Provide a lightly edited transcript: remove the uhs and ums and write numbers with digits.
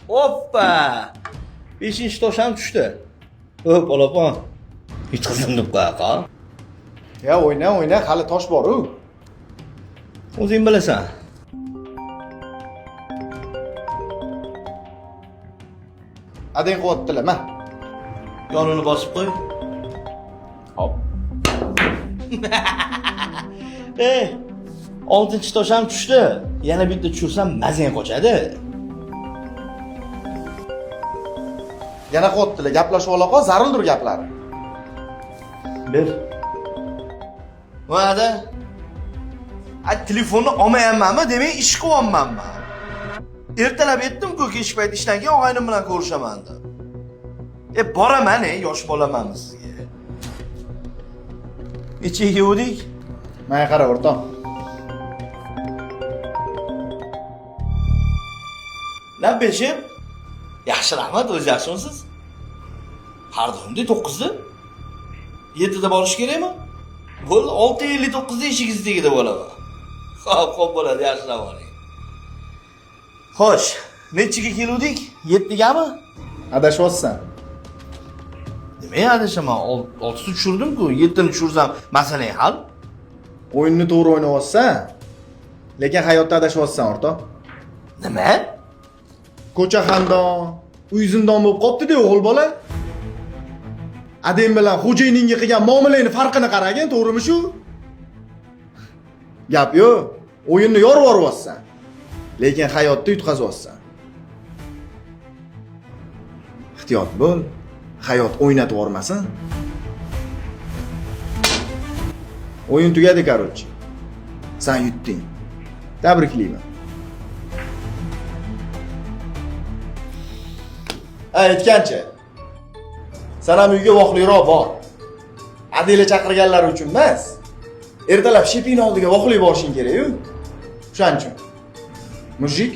Hoppa! 5-tosh ham tushdi. Hop, olapon. Hech qizimdib qo'yaqa. Ya o'yna, hali tosh bor-ku. O'zing bilasan. Adang qilyaptilar, ma. Yonini bosib qo'y. Hop. 6-tosh ham tushdi. Yana bitta tushirsam mazang qochadi. Yana qilyaptilar, gaplashib olaqa, zarildir gaplari. Bir. Va'da. Telefonni olmayapmanmi, demak ish qilyapmanmi? Ertalab aytdim-ku, kech payt ishdan keyin og'aynim bilan ko'rishaman deb. Boraman, yosh bolaman sizga. Necha yuvdik? Menga qara, o'rtoq. Nima beshim? Yaxshi rahmat, o'z yaxshimisiz? Har doimdek 9da. 7da borish kerakmi? Bo'ldi, 6:59da eshigingiz tagida bo'laman. Xo'p, bo'ladi, yaxshilab oling. Xo'sh, nechiga keluvdik? 7gami? Adashyapsan. Nima adashaman? 6ta tushirdim-ku, 7ni tushirsam masala hal. O'yinni to'g'ri o'ynayapsan, lekin hayotda adashyapsan, o'rtoq. Nima? Ko'cha xandon, uy zindon bo'lib qopti-da o'g'il bola. Adang bilan xo'jayiningga qilgan muomalangni farqini qaragin, to'g'rimi shu? Gap yo'q, o'yinni yorib yuryapsan, lekin hayotda yutqazyapsan. Ehtiyot bo'l, hayot o'ynatib yormasin. O'yin tugadi, короче. Sen yutding. Tabriklayman. Aytgancha. Sen ham uyga voqliroq bor. Adela chaqirganlari uchun emas. Ertalab sheping oldiga voqli borishing kerak-ku. O'shaning uchun. Mujik.